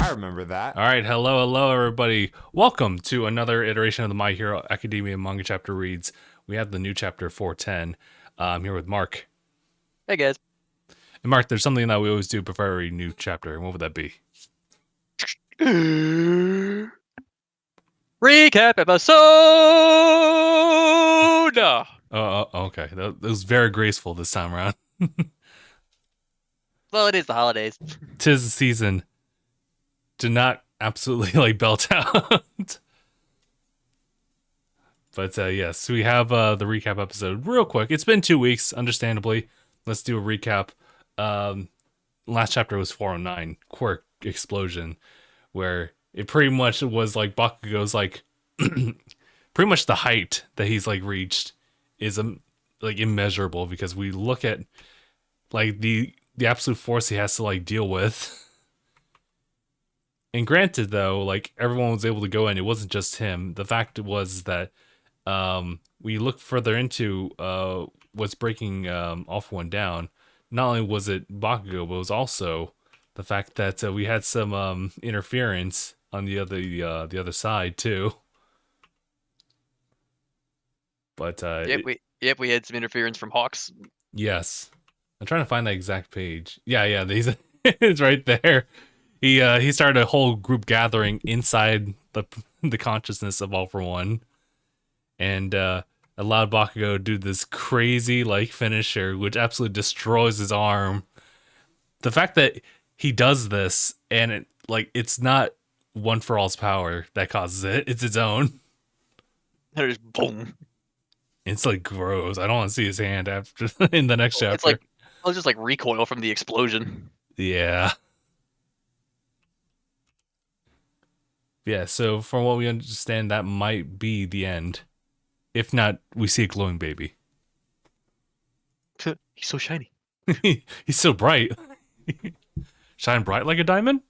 I remember that. All right, hello, everybody. Welcome to another iteration of the My Hero Academia Manga Chapter Reads. We have the new chapter 410. I'm here with Mark. Hey guys. And Mark, there's something that we always do before every new chapter. What would that be? Recap episode. Oh, okay. That was very graceful this time around. Well, it is the holidays. Tis the season to not absolutely like belt out. But yes, we have the recap episode real quick. It's been 2 weeks, understandably. Let's do a recap. Last chapter was 409, Quirk Explosion, where it pretty much was like Bakugo's like pretty much the height that he's like reached is like immeasurable, because we look at like the absolute force he has to like deal with. And granted, though, like everyone was able to go in, it wasn't just him. The fact was that we look further into what's breaking All For One down. Not only was it Bakugo, but it was also the fact that we had some interference on the other side too. But we had some interference from Hawks. yes, I'm trying to find that exact page. Yeah, it's right there. He started a whole group gathering inside the consciousness of All For One, and allowed Bakugo to do this crazy like finisher, which absolutely destroys his arm. The fact that he does this and it's not One For All's power that causes it; it's its own. And just boom. It's like gross. I don't want to see his hand after in the next chapter. It's like I'll just like recoil from the explosion. Yeah. Yeah, so from what we understand, that might be the end. If not, we see a glowing baby. He's so shiny. He's so bright. Shine bright like a diamond?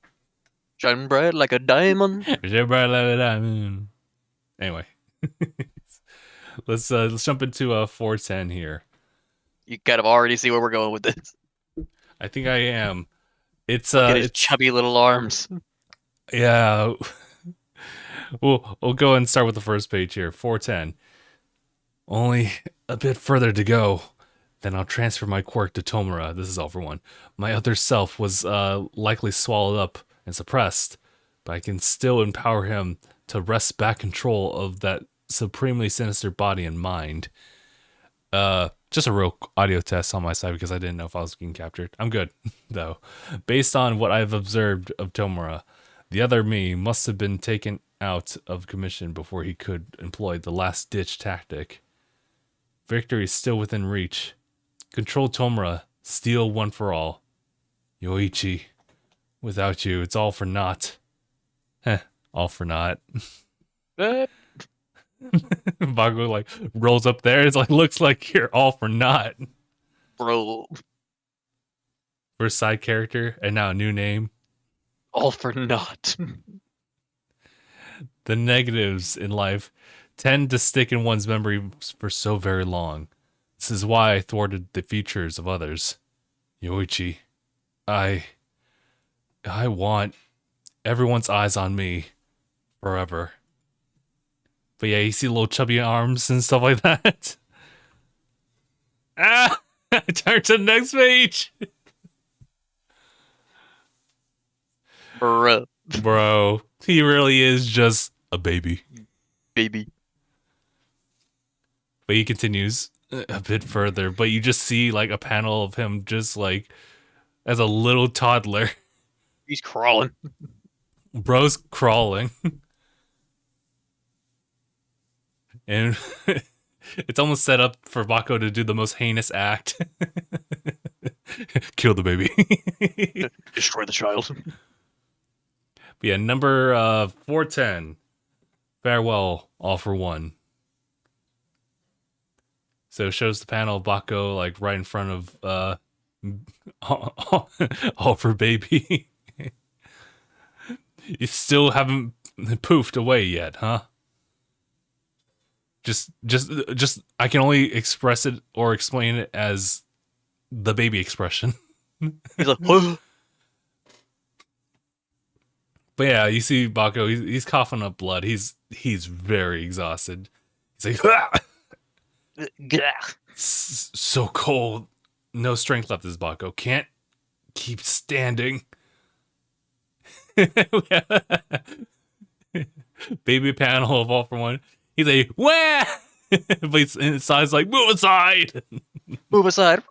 Shining bright like a diamond. Shine bright like a diamond. Anyway. Let's jump into 410 here. You kind of already see where we're going with this. I think I am. It's Look at his it's chubby little arms. yeah. We'll go and start with the first page here. 410. Only a bit further to go. Then I'll transfer my quirk to Tomura. This is All For One. My other self was likely swallowed up and suppressed, but I can still empower him to wrest back control of that supremely sinister body and mind. Just a real audio test on my side because I didn't know if I was being captured. I'm good, though. Based on what I've observed of Tomura, the other me must have been taken out of commission before he could employ the last-ditch tactic. Victory is still within reach. Control Tomura, steal One For All. Yoichi, without you, it's all for naught. Heh, all for naught. Bakugo like rolls up there. It's like, looks like you're all for naught. Bro. First side character and now a new name. All for naught. The negatives in life tend to stick in one's memory for so very long. This is why I thwarted the features of others. Yoichi, I want everyone's eyes on me forever. But yeah, you see little chubby arms and stuff like that. Ah! Turn to the next page. Bro, he really is just a baby. Baby. But he continues a bit further, but you just see like a panel of him just like as a little toddler. He's crawling. Bro's crawling. And it's almost set up for Bako to do the most heinous act. Kill the baby. Destroy the child. But yeah, number 410. Farewell, All For One. So it shows the panel of Bako like right in front of All For Baby. You still haven't poofed away yet, huh? Just I can only express it or explain it as the baby expression. He's like, oh. But yeah, you see Bako. He's coughing up blood. He's very exhausted. He's like, "Ah!" Gah. So cold. No strength left. This Bako can't keep standing. Baby panel of All for One. He's like, wah! But he's inside. He's like, move aside. Move aside.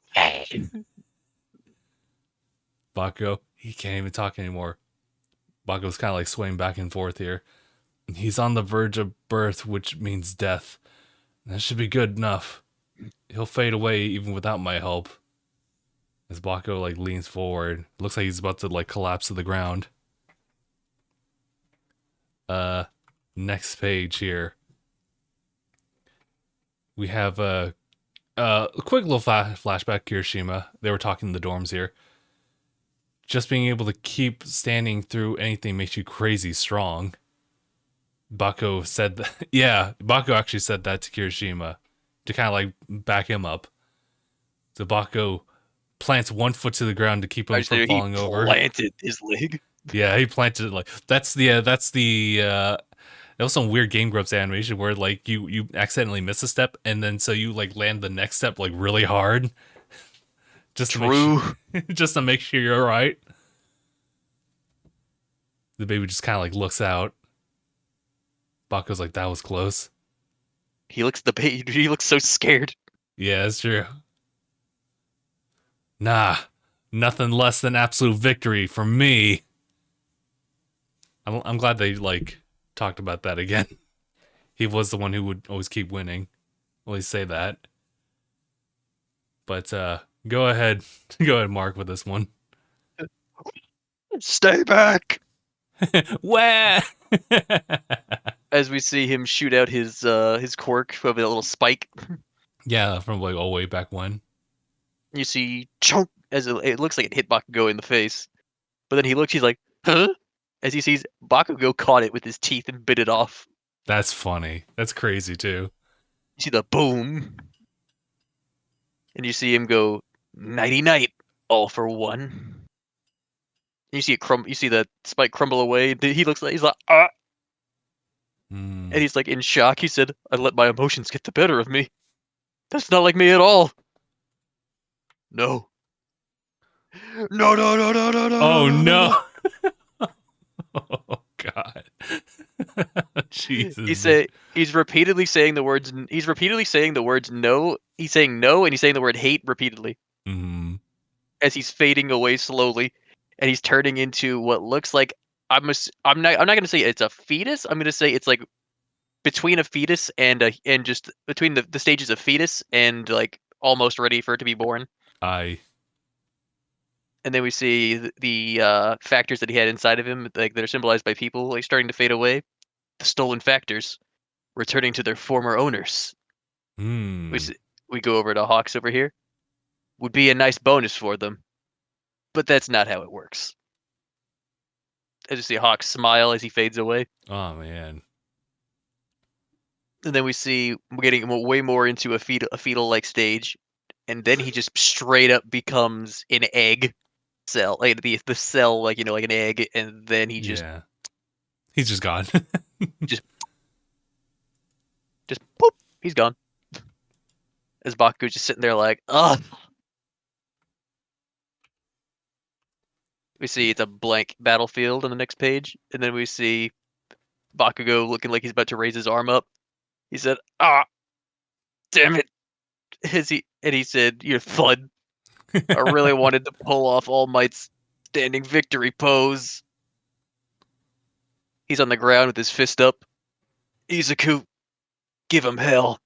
Bako, he can't even talk anymore. Bako's kind of like swaying back and forth here. He's on the verge of birth, which means death. That should be good enough. He'll fade away even without my help. As Bako like leans forward, looks like he's about to like collapse to the ground. Next page here. We have a quick little flashback to Kirishima. They were talking in the dorms here. Just being able to keep standing through anything makes you crazy strong. Bako said that. Yeah, Bako actually said that to Kirishima to kind of like back him up. So Bako plants one foot to the ground to keep him from falling over. He planted his leg. Yeah, he planted it like that's the that was some weird Game Grumps animation where like you accidentally miss a step and then so you like land the next step like really hard. Just to make sure, just to make sure you're right. The baby just kind of like looks out. Bako's like, that was close. He looks so scared. Yeah, that's true. Nah, nothing less than absolute victory for me. I'm glad they like talked about that again. He was the one who would always keep winning. Always say that. But go ahead, Mark, with this one. Stay back. Where? As we see him shoot out his quirk with a little spike. Yeah, from like all way back when. You see chunk as it looks like it hit Bakugo in the face. But then he looks, he's like, huh? As he sees Bakugo caught it with his teeth and bit it off. That's funny. That's crazy too. You see the boom. And you see him go, nighty night, all for one. And you see you see the spike crumble away. He looks like he's like, ah. And he's like in shock. He said, I let my emotions get the better of me. That's not like me at all. No. No, no, no, no, no, no. Oh no. Oh god. Jesus. He's repeatedly saying the words no. He's saying no, and he's saying the word hate repeatedly. As he's fading away slowly, and he's turning into what looks like I'm not gonna say it's a fetus. I'm gonna say it's like between a fetus and just between the stages of fetus and like almost ready for it to be born. And then we see the factors that he had inside of him, like that are symbolized by people, like starting to fade away. The stolen factors returning to their former owners. We go over to Hawks over here. Would be a nice bonus for them, but that's not how it works. I just see Hawks smile as he fades away. Oh man. And then we see we're getting way more into a fetal-like stage, and then he just straight up becomes an egg cell, like the cell, like like an egg, and then he's just gone. just poop, he's gone. As Bakugo's just sitting there like, ugh. We see it's a blank battlefield on the next page, and then we see Bakugo looking like he's about to raise his arm up. He said, "Ah, damn it!" He said, "You're fun. I really wanted to pull off All Might's standing victory pose." He's on the ground with his fist up. Izuku, give him hell.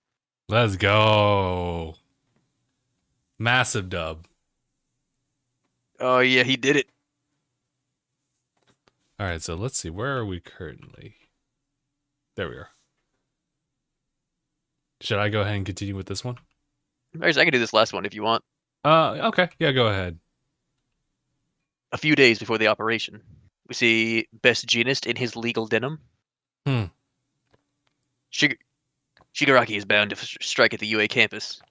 Let's go. Massive dub. Oh yeah, he did it. All right, so let's see. Where are we currently? There we are. Should I go ahead and continue with this one? I can do this last one if you want. Okay. Yeah, go ahead. A few days before the operation, we see Best Jeanist in his legal denim. Shigaraki is bound to strike at the UA campus.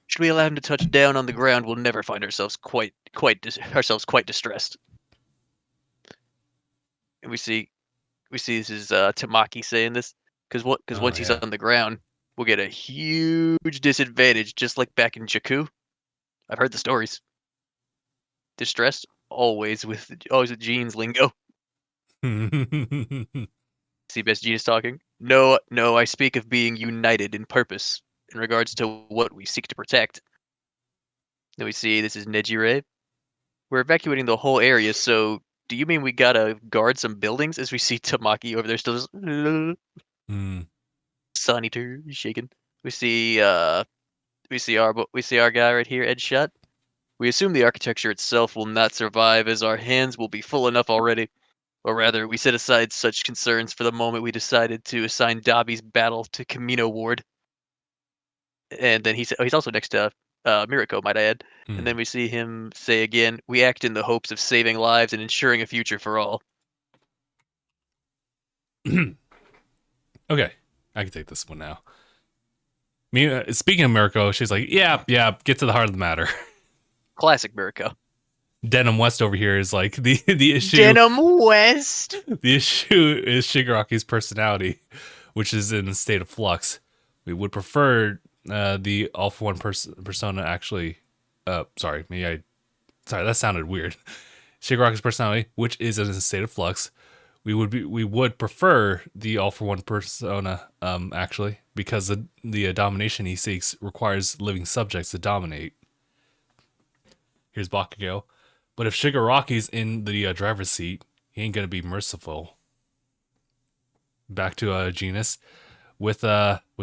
Should we allow him to touch down on the ground, we'll never find ourselves quite distressed. And we see We see this is Tamaki saying this because Oh once he's yeah. on the ground, we'll get a huge disadvantage, just like back in Jakku. I've heard the stories. Distressed always with Gene's lingo. See best Gene is talking. No, no, I speak of being united in purpose in regards to what we seek to protect. Then we see this is Nejire. We're evacuating the whole area, so do you mean we gotta guard some buildings? As we see Tamaki over there still just Hmm. Sun Eater shaking. We see we see our guy right here, Ed Shot. We assume the architecture itself will not survive as our hands will be full enough already. Or rather, we set aside such concerns for the moment we decided to assign Dobby's battle to Camino Ward. And then he's also next to Mirako, might I add. And Hmm. then we see him say again, we act in the hopes of saving lives and ensuring a future for all. Okay, I can take this one now. Me, speaking of Mirko, she's like, yeah, yeah, get to the heart of the matter. Classic Mirako. Denim West over here is like the issue. Denim West! The issue is Shigaraki's personality, which is in a state of flux. We would prefer the all for one persona actually. Sorry, sorry, that sounded weird. Shigaraki's personality, which is in a state of flux. We would prefer the all for one persona actually, because the domination he seeks requires living subjects to dominate. Here's Bakugo. But if Shigaraki's in the driver's seat, he ain't gonna be merciful. Back to Genus. With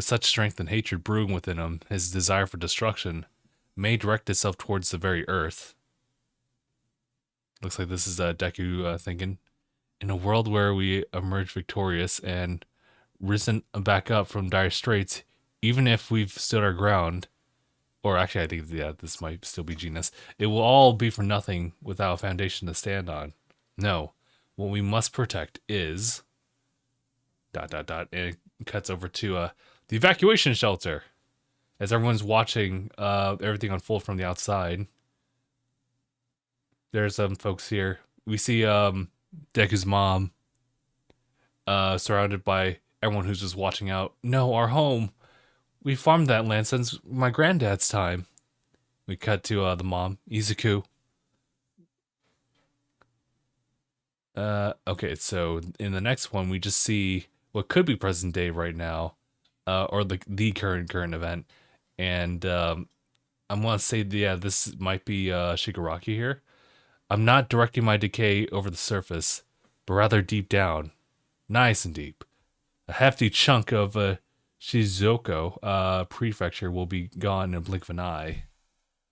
such strength and hatred brewing within him, his desire for destruction may direct itself towards the very earth. Looks like this is Deku thinking. In a world where we emerge victorious and risen back up from dire straits, even if we've stood our ground, or actually, I think this might still be Genus. It will all be for nothing without a foundation to stand on. No, what we must protect is dot dot dot, and it cuts over to the evacuation shelter as everyone's watching everything unfold from the outside. There's some folks here. We see Deku's mom surrounded by everyone who's just watching out. No, our home. We farmed that land since my granddad's time. We cut to the mom, Izuku. Okay, so in the next one, we just see what could be present day right now, or the current event, and I'm gonna say yeah, this might be Shigaraki here. I'm not directing my decay over the surface, but rather deep down, nice and deep. A hefty chunk of Shizuoka prefecture will be gone in a blink of an eye.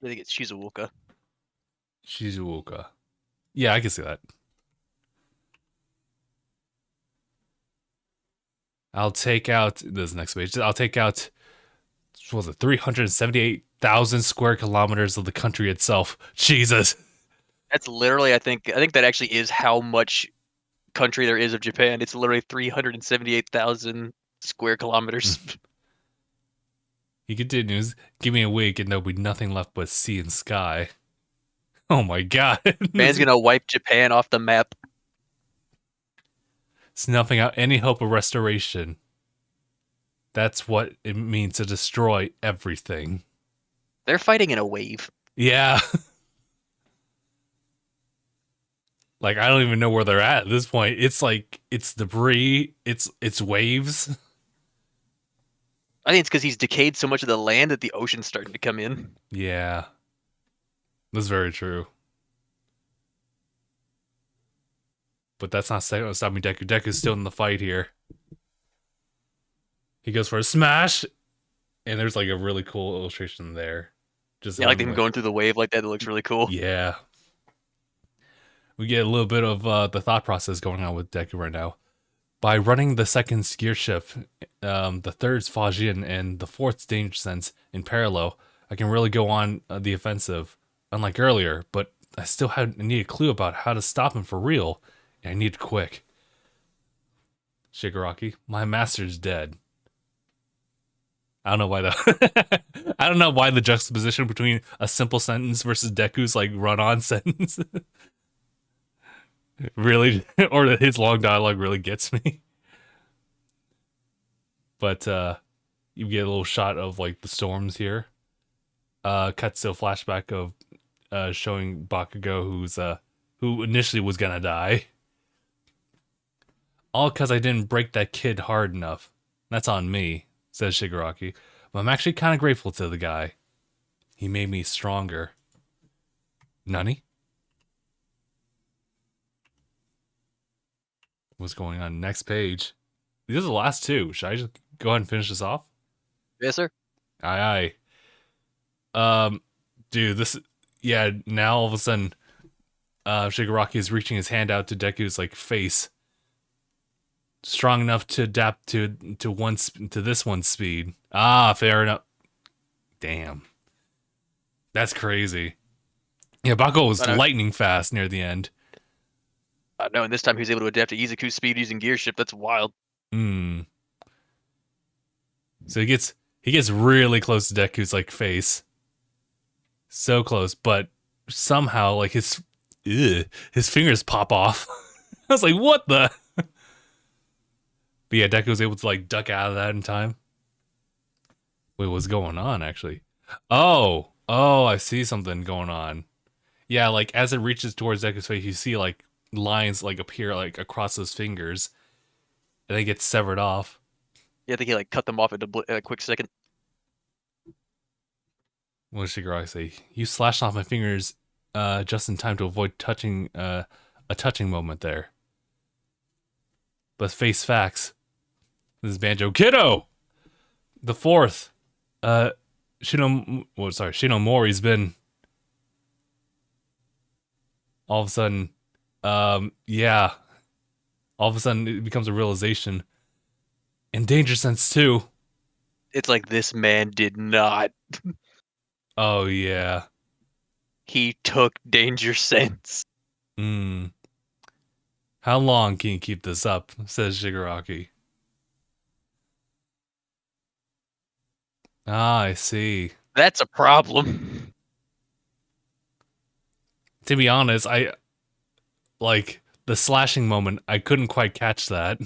I think it's Shizuoka. Shizuoka. Yeah, I can see that. I'll take out this next page. I'll take out what was it 378,000 square kilometers of the country itself. Jesus. That's literally, I think that actually is how much country there is of Japan. It's literally 378,000 square kilometers. He continues, give me a week and there'll be nothing left but sea and sky. Oh my god. Man's gonna wipe Japan off the map. Snuffing out any hope of restoration. That's what it means to destroy everything. They're fighting in a wave. Yeah. Like I don't even know where they're at this point. It's like it's debris, it's waves. I think it's because he's decayed so much of the land that the ocean's starting to come in. Yeah. That's very true. But that's not stopping Deku. Deku's still in the fight here. He goes for a smash, and there's like a really cool illustration there. Just Yeah, like him, them going through the wave like that. It looks really cool. yeah. We get a little bit of the thought process going on with Deku right now. By running the second gear shift, the third's Fajin, and the fourth's Danger Sense in parallel, I can really go on the offensive, unlike earlier, but I still need a clue about how to stop him for real, and I need it quick. Shigaraki, my master's dead. I don't know why the I don't know why the juxtaposition between a simple sentence versus Deku's like run-on sentence. really, or his long dialogue really gets me. But you get a little shot of like the storms here. Cuts to a flashback of showing Bakugo who initially was gonna die. All because I didn't break that kid hard enough. That's on me, says Shigaraki. But I'm actually kind of grateful to the guy. He made me stronger. Nani? What's going on? Next page. These are the last two. Should I just go ahead and finish this off? Yes, sir. Aye, aye. Dude, this. Yeah, now all of a sudden, Shigaraki is reaching his hand out to Deku's like face, strong enough to adapt to this one's speed. Ah, fair enough. Damn, that's crazy. Yeah, Bakugo was lightning fast near the end. No, and this time he was able to adapt to Izuku's speed using gear shift. That's wild. Hmm. So he gets really close to Deku's like face, so close, but somehow like his fingers pop off. I was like, what the? But yeah, Deku was able to like duck out of that in time. Wait, what's going on actually? Oh, I see something going on. Yeah, like as it reaches towards Deku's face, you see like lines like appear like across his fingers, and they get severed off. Yeah, I think he like cut them off in a quick second. What does Shigaraki say? You slashed off my fingers just in time to avoid touching a touching moment there. But face facts. This is Banjo Kiddo! The fourth. Shinomori's been all of a sudden yeah. All of a sudden it becomes a realization. And Danger Sense too. It's like this man did not. Oh yeah. He took Danger Sense. Hmm. How long can you keep this up? Says Shigaraki. Ah, I see. That's a problem. To be honest, I like the slashing moment. I couldn't quite catch that.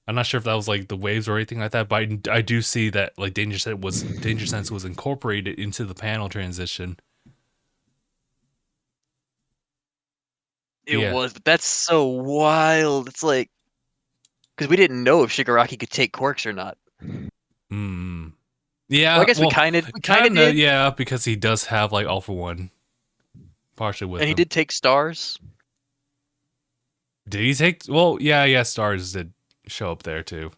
I'm not sure if that was like the waves or anything like that, but I do see that like Danger Sense was incorporated into the panel transition. It Yeah. was, but that's so wild. It's like because we didn't know if Shigaraki could take quirks or not. Hmm. Yeah. Well, I guess Well, we kind of did. Yeah, because he does have like All for One partially with And he him. did take stars. Did he take? Well, yeah. Stars did show up there too.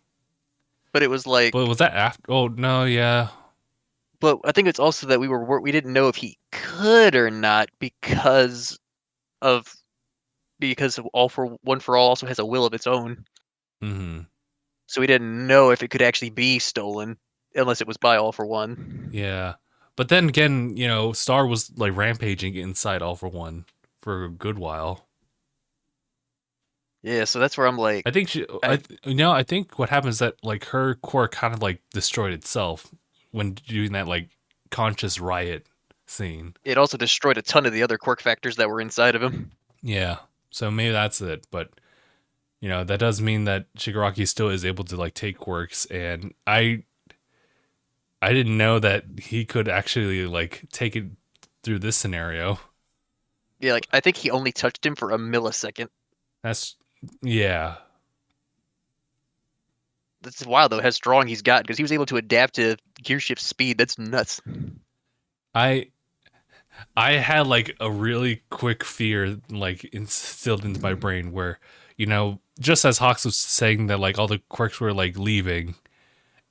But it was like, But was that after? Oh no, yeah. but I think it's also that we didn't know if he could or not of All for One for All also has a will of its own. Hmm. So we didn't know if it could actually be stolen unless it was by All for One. Yeah. But then again, you know, Star was like rampaging inside All for One for a good while. Yeah, so that's where I'm like, I think I think what happens is that like her core kind of like destroyed itself when doing that like conscious riot scene. it also destroyed a ton of the other quirk factors that were inside of him. Yeah. So maybe that's it, but you know, that does mean that Shigaraki still is able to like take quirks, and I didn't know that he could actually like take it through this scenario. Yeah, like I think he only touched him for a millisecond. That's yeah. That's wild though how strong he's got because he was able to adapt to gear shift speed. That's nuts. I I had like a really quick fear like instilled into my brain where, you know, just as Hawks was saying that like all the quirks were like leaving,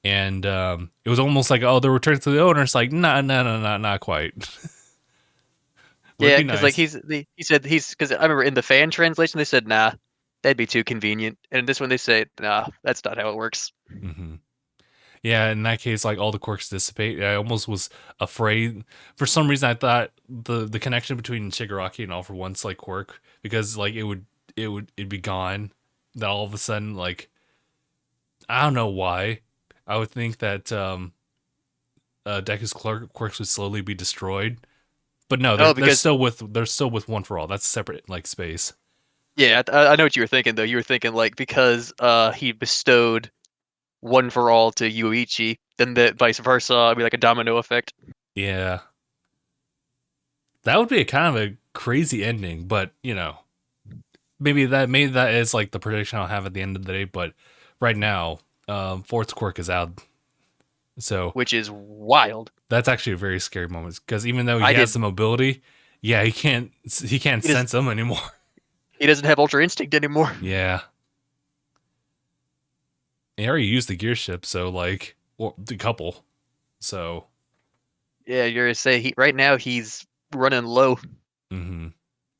and it was almost like, oh, the return to the owner. It's like not quite. Would Yeah, be because like nice. he said he's because I remember in the fan translation they said nah, that'd be too convenient, and in this one they say nah, that's not how it works. Hmm. Yeah, in that case, like all the quirks dissipate. I almost was afraid. For some reason, I thought the connection between Shigaraki and All for One's like quirk, because like it'd be gone. That all of a sudden, like I don't know why, I would think that Deku's quirks would slowly be destroyed. But no, Oh, because they're still with One for All. That's a separate like space. Yeah, I know what you were thinking though. You were thinking like because he bestowed one for all to Yuichi, then the vice versa, it'd be like a domino effect. Yeah, that would be a kind of a crazy ending, but maybe that is like the prediction I'll have at the end of the day. But right now, Fort's quirk is out, so Which is wild. that's actually a very scary moment because even though he I has did. the mobility, yeah, he can't He doesn't. sense them anymore. He doesn't have Ultra Instinct anymore. Yeah, he already used the gear ship, so like, or the couple, so. Yeah, you're gonna say he right now he's running low. Hmm.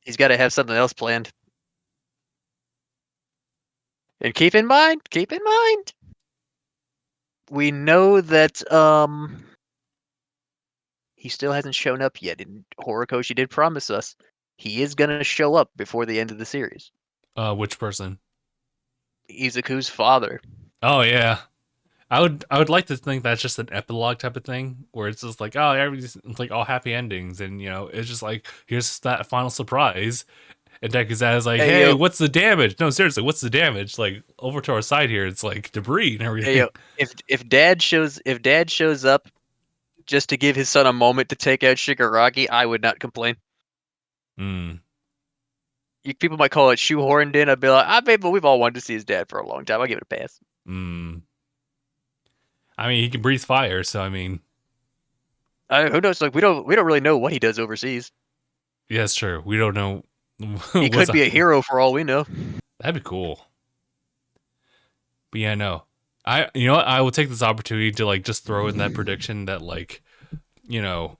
He's got to have something else planned. And keep in mind, we know that he still hasn't shown up yet. And Horikoshi did promise us he is gonna show up before the end of the series. Which person? Izuku's father. Oh yeah, I would like to think that's just an epilogue type of thing where it's just like, oh, everything's it's like all happy endings, and it's just like here's that final surprise, and Deku's is like, Hey hey, yo, what's the damage? No, seriously, what's the damage? Like over to our side here, it's like debris and hey yo. everything. If dad shows up just to give his son a moment to take out Shigaraki, I would not complain. Mm, People might call it shoehorned in. I'd be like, I mean, but we've all wanted to see his dad for a long time. I'll give it a pass. mm. I mean, he can breathe fire, so I mean, Who knows? Like we don't really know what he does overseas. yeah, it's true. We don't know He what's could up. be a hero for all we know. That'd be cool. But yeah, no. You know what? I will take this opportunity to like just throw in that prediction that like, you know,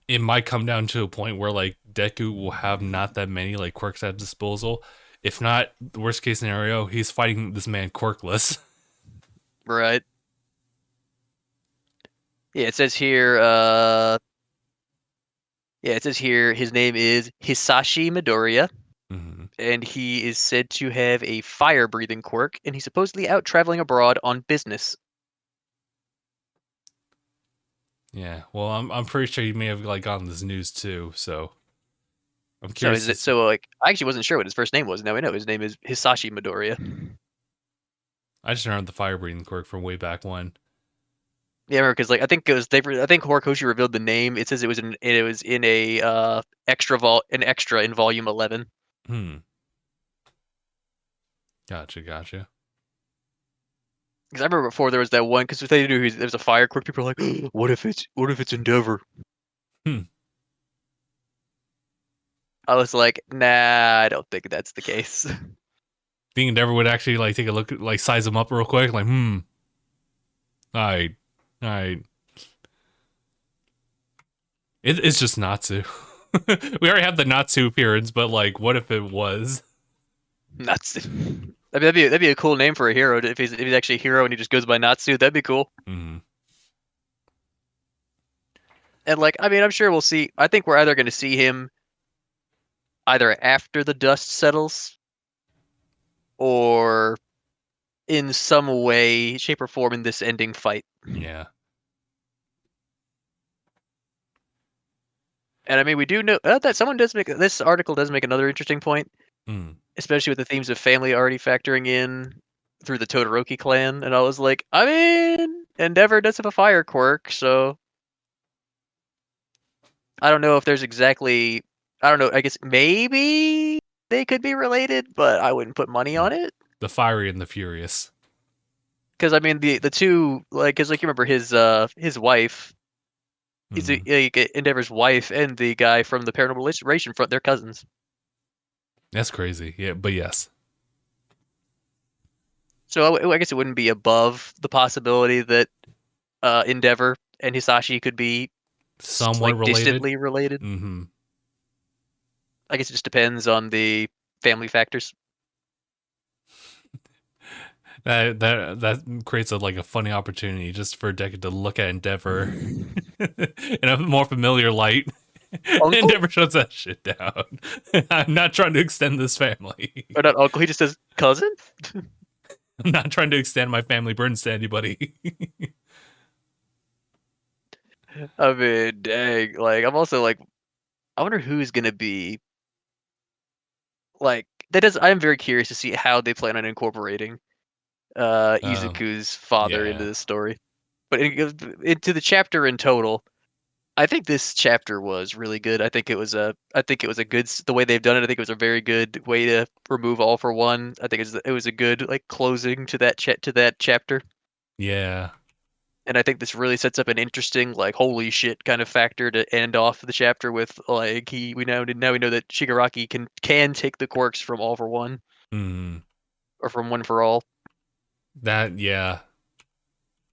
it might come down to a point where like Deku will have not that many like quirks at disposal. If not, the worst case scenario, he's fighting this man quirkless. Right. Yeah, it says here, yeah, it says here his name is Hisashi Midoriya, Hmm. and he is said to have a fire-breathing quirk, and he's supposedly out traveling abroad on business. Yeah. Well, I'm pretty sure you may have like gotten this news too. So I'm So curious is to it see. so like I actually wasn't sure what his first name was. Now we know his name is Hisashi Midoriya. I just remember the fire breathing quirk from way back when. Yeah, because like I think it was I think Horikoshi revealed the name. It says it was in a extra in volume 11. Hmm. Gotcha. Gotcha. Because I remember before there was that one because they knew there was a fire quirk. People were like, what if it's Endeavor? Hmm. I was like, nah, I don't think that's the case. Think Endeavor would actually like take a look, like size him up real quick, like, all right, all right. It's just Natsu. We already have the Natsu appearance, but like, what if it was? Nuts. I mean, that'd be a cool name for a hero if he's actually a hero and he just goes by Natsu. That'd be cool. Mm, And like, I mean, I'm sure we'll see. I think we're either going to see him either after the dust settles or in some way, shape, or form in this ending fight. yeah. And I mean, we do know that someone does make this article does make another interesting point, Mm, especially with the themes of family already factoring in through the Todoroki clan. And I was like, I mean, Endeavor does have a fire quirk, so I don't know if there's exactly. I don't know. I guess maybe they could be related, but I wouldn't put money mm. on it. The fiery and the furious. Because I mean, the two like, because like you remember his wife, is Mm, Endeavor's wife, and the guy from the Paranormal Relation front, they're cousins. that's crazy. Yeah, but yes, So I guess it wouldn't be above the possibility that Endeavor and Hisashi could be somewhat like related. distantly related. Hmm. I guess it just depends on the family factors. That creates a like a funny opportunity just for Deku to look at Endeavor in a more familiar light. Uncle Endeavor shuts that shit down. I'm not trying to extend this family. or not uncle? He just says cousin. I'm not trying to extend my family burdens to anybody. I mean, dang. Like I'm also like, I wonder who's gonna be like that does. I am very curious to see how they plan on incorporating Um, Izuku's father into yeah, the story. But into the chapter in total, I think this chapter was really good. I think it was a good the way they've done it. I think it was a very good way to remove All for One. I think it was a good like closing to that chapter. yeah. And I think this really sets up an interesting like holy shit kind of factor to end off the chapter with like now we know that Shigaraki can take the quirks from All for One Mm, or from One for All. that yeah.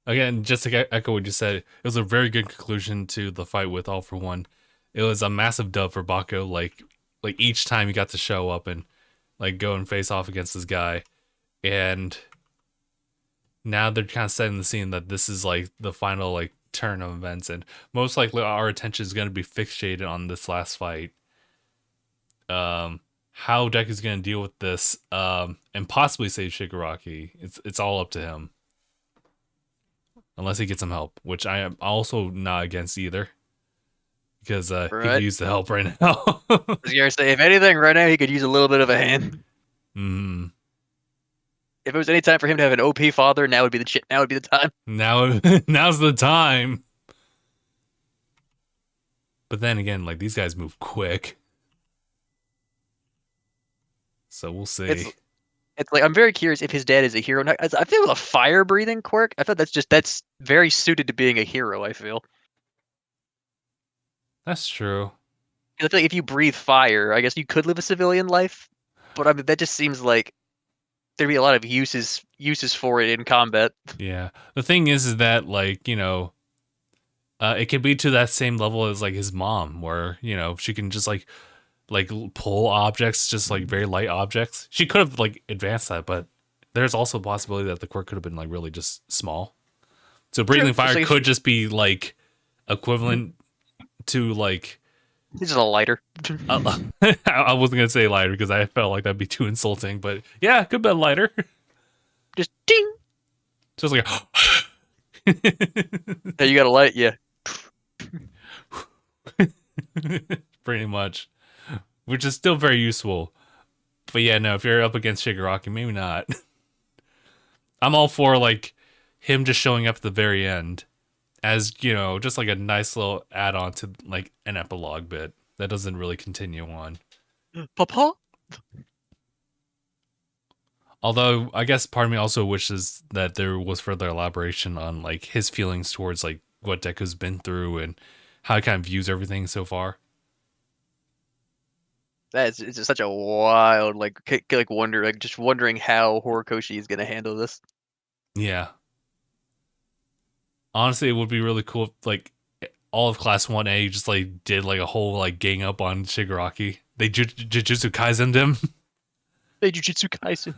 Again, just to echo what you said, it was a very good conclusion to the fight with All for One. It was a massive dub for Bako. Like each time he got to show up and like go and face off against this guy, and now they're kind of setting the scene that this is like the final like turn of events, and most likely our attention is going to be fixated on this last fight. How Deku is going to deal with this, and possibly save Shigaraki. It's all up to him, unless he gets some help, which I am also not against either, because he could Right? use the help right now. I was gonna say, if anything, right now he could use a little bit of a hand. mm, If it was any time for him to have an OP father, now would be the shit. Now would be the time. now, now's the time. But then again, like these guys move quick, so we'll It's see. it's like I'm very curious if his dad is a hero. I feel with a fire breathing quirk. I thought that's very suited to being a hero. I feel. That's true. I feel like if you breathe fire, I guess you could live a civilian life. But I mean, that just seems like there'd be a lot of uses for it in combat. Yeah. The thing is that like it could be to that same level as like his mom, where she can just like pull objects, just like very light objects. She could have like advanced that, but there's also a possibility that the quirk could have been like really just small. So True. breathing It's fire like could just be like equivalent to like he's just a lighter. I wasn't gonna say lighter because I felt like that'd be too insulting, but yeah, it could be lighter. Just ding. Just like Hey, you got a light? Yeah. pretty much, which is still very useful. But yeah, no, if you're up against Shigaraki, maybe not. I'm all for like him just showing up at the very end as just like a nice little add-on to like an epilogue bit that doesn't really continue on. Papa. Although I guess part of me also wishes that there was further elaboration on like his feelings towards like what Deku's been through and how he kind of views everything so far. That's it's just such a wild like wonder like just wondering how Horikoshi is gonna handle this. Yeah. Honestly, it would be really cool if like all of Class 1A just like did like a whole like gang up on Shigaraki. They Jujutsu Kaisen'd him. Hey, Jujutsu Kaisen.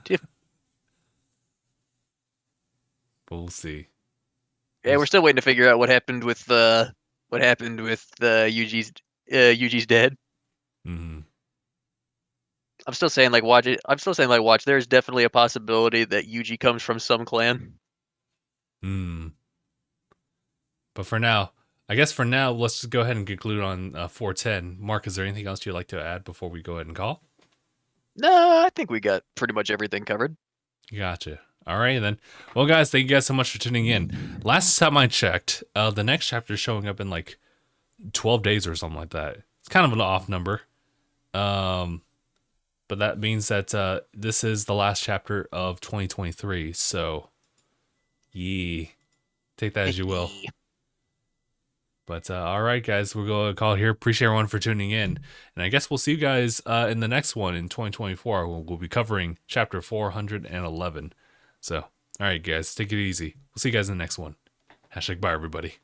But we'll see. Yeah, we're still waiting to figure out what happened with Yuji's dad. Mm-hmm. I'm still saying like watch it. I'm still saying like watch. There's definitely a possibility that Yuji comes from some clan. Mm. But for now, I guess for now, let's just go ahead and conclude on 410. Mark, is there anything else you'd like to add before we go ahead and call? No, I think we got pretty much everything covered. Gotcha. All right, then. Well, guys, thank you guys so much for tuning in. Last time I checked, the next chapter is showing up in like 12 days or something like that. It's kind of an off number. Um, but that means that this is the last chapter of 2023. So, yee. Take that as you will. But all right, guys, we're going to call it here. Appreciate everyone for tuning in. And I guess we'll see you guys in the next one in 2024. We'll be covering chapter 411. So, all right, guys, take it easy. We'll see you guys in the next one. # bye, everybody.